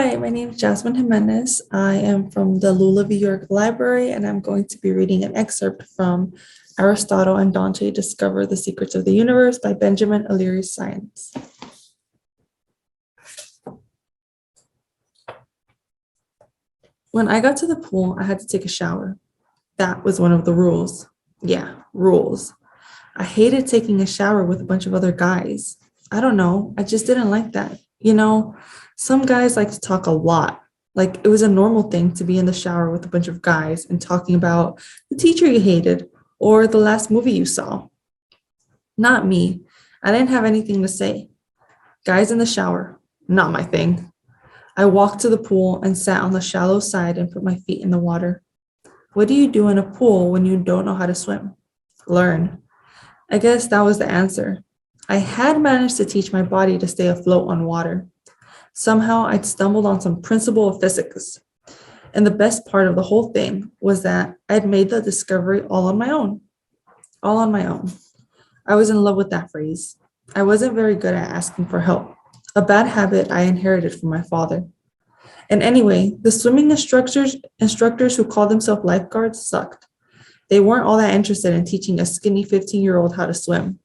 Hi, my name is Jazmin Jimenez. I am from the Lula v. York Library, and I'm going to be reading an excerpt from Aristotle and Dante Discover the Secrets of the Universe by Benjamin O'Leary Science. When I got to the pool, I had to take a shower. That was one of the rules. Yeah, rules. I hated taking a shower with a bunch of other guys. I don't know, I just didn't like that. Some guys like to talk a lot. Like it was a normal thing to be in the shower with a bunch of guys and talking about the teacher you hated or the last movie you saw. Not me. I didn't have anything to say. Guys in the shower, not my thing. I walked to the pool and sat on the shallow side and put my feet in the water. What do you do in a pool when you don't know how to swim? Learn. I guess that was the answer. I had managed to teach my body to stay afloat on water. Somehow I'd stumbled on some principle of physics. And the best part of the whole thing was that I'd made the discovery all on my own. All on my own. I was in love with that phrase. I wasn't very good at asking for help, a bad habit I inherited from my father. And anyway, the swimming instructors who called themselves lifeguards sucked. They weren't all that interested in teaching a skinny 15-year-old how to swim.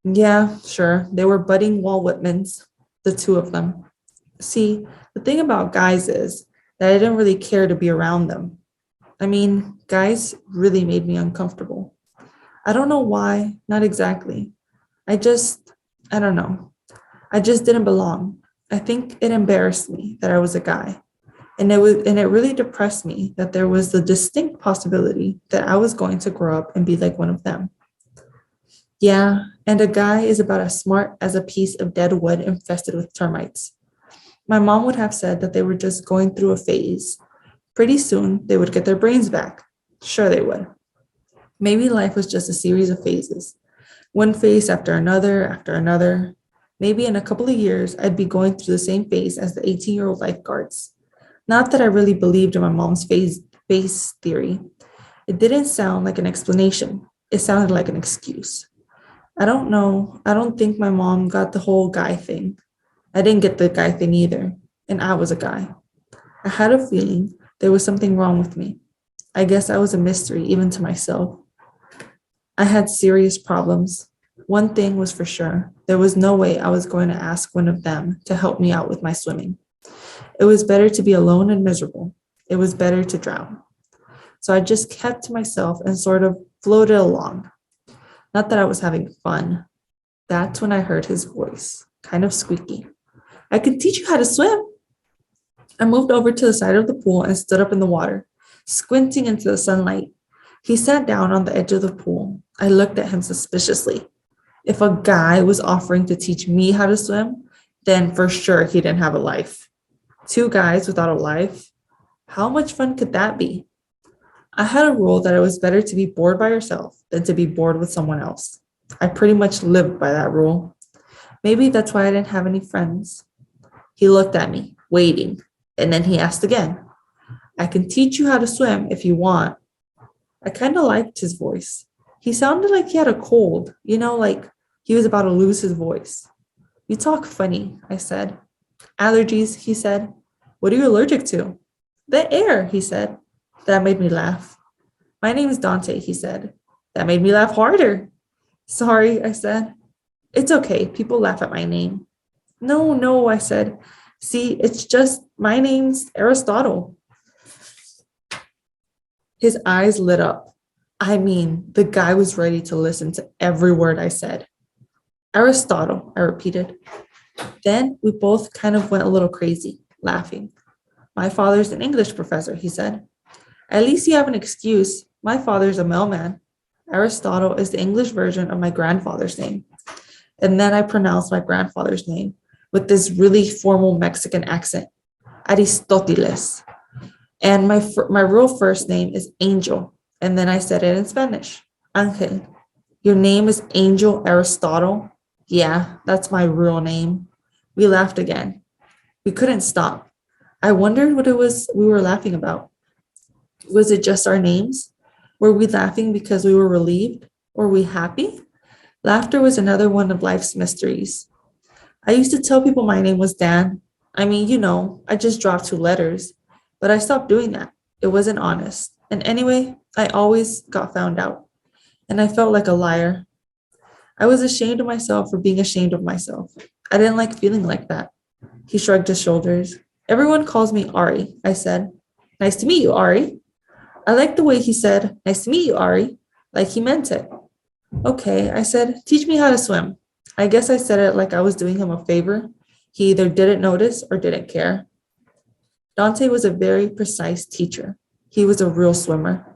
Yeah, sure, they were budding Walt Whitmans, the two of them. See, the thing about guys is that I didn't really care to be around them. I mean, guys really made me uncomfortable. I don't know why, not exactly. I don't know. I just didn't belong. I think it embarrassed me that I was a guy. And it really depressed me that there was the distinct possibility that I was going to grow up and be like one of them. Yeah, and a guy is about as smart as a piece of dead wood infested with termites. My mom would have said that they were just going through a phase. Pretty soon, they would get their brains back. Sure, they would. Maybe life was just a series of phases, one phase after another after another. Maybe in a couple of years, I'd be going through the same phase as the 18-year-old lifeguards. Not that I really believed in my mom's phase theory. It didn't sound like an explanation. It sounded like an excuse. I don't know. I don't think my mom got the whole guy thing. I didn't get the guy thing either. And I was a guy. I had a feeling there was something wrong with me. I guess I was a mystery even to myself. I had serious problems. One thing was for sure. There was no way I was going to ask one of them to help me out with my swimming. It was better to be alone and miserable. It was better to drown. So I just kept to myself and sort of floated along. Not that I was having fun. That's when I heard his voice, kind of squeaky. I can teach you how to swim. I moved over to the side of the pool and stood up in the water, squinting into the sunlight. He sat down on the edge of the pool. I looked at him suspiciously. If a guy was offering to teach me how to swim, then for sure he didn't have a life. Two guys without a life? How much fun could that be? I had a rule that it was better to be bored by yourself than to be bored with someone else. I pretty much lived by that rule. Maybe that's why I didn't have any friends. He looked at me, waiting, and then he asked again, I can teach you how to swim if you want. I kind of liked his voice. He sounded like he had a cold, like he was about to lose his voice. You talk funny, I said. Allergies, he said. What are you allergic to? The air, he said. That made me laugh. My name is Dante, he said. That made me laugh harder. Sorry, I said. It's okay, people laugh at my name. No, I said. See, it's just my name's Aristotle. His eyes lit up. I mean, the guy was ready to listen to every word I said. Aristotle, I repeated. Then we both kind of went a little crazy, laughing. My father's an English professor, he said. At least you have an excuse. My father's a mailman. Aristotle is the English version of my grandfather's name. And then I pronounced my grandfather's name with this really formal Mexican accent, Aristoteles. And my real first name is Angel. And then I said it in Spanish, Ángel. Your name is Angel Aristotle? Yeah, that's my real name. We laughed again. We couldn't stop. I wondered what it was we were laughing about. Was it just our names? Were we laughing because we were relieved? Were we happy? Laughter was another one of life's mysteries. I used to tell people my name was Dan. I just dropped two letters, but I stopped doing that. It wasn't honest. And anyway, I always got found out, and I felt like a liar. I was ashamed of myself for being ashamed of myself. I didn't like feeling like that. He shrugged his shoulders. Everyone calls me Ari, I said. Nice to meet you, Ari. I liked the way he said, nice to meet you, Ari, like he meant it. Okay, I said, teach me how to swim. I guess I said it like I was doing him a favor. He either didn't notice or didn't care. Dante was a very precise teacher. He was a real swimmer,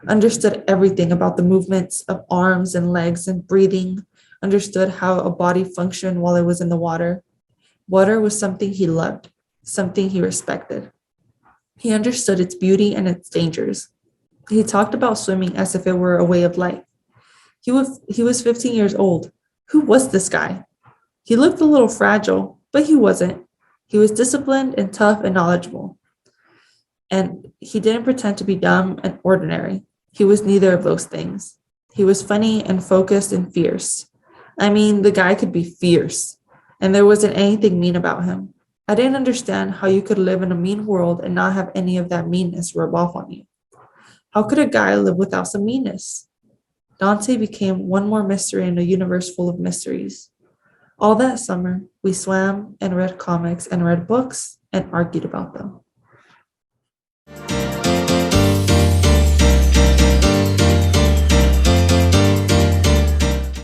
understood everything about the movements of arms and legs and breathing, understood how a body functioned while it was in the water. Water was something he loved, something he respected. He understood its beauty and its dangers. He talked about swimming as if it were a way of life. He was 15 years old. Who was this guy? He looked a little fragile, but he wasn't. He was disciplined and tough and knowledgeable. And he didn't pretend to be dumb and ordinary. He was neither of those things. He was funny and focused and fierce. The guy could be fierce, and there wasn't anything mean about him. I didn't understand how you could live in a mean world and not have any of that meanness rub off on you. How could a guy live without some meanness? Dante became one more mystery in a universe full of mysteries. All that summer, we swam and read comics and read books and argued about them.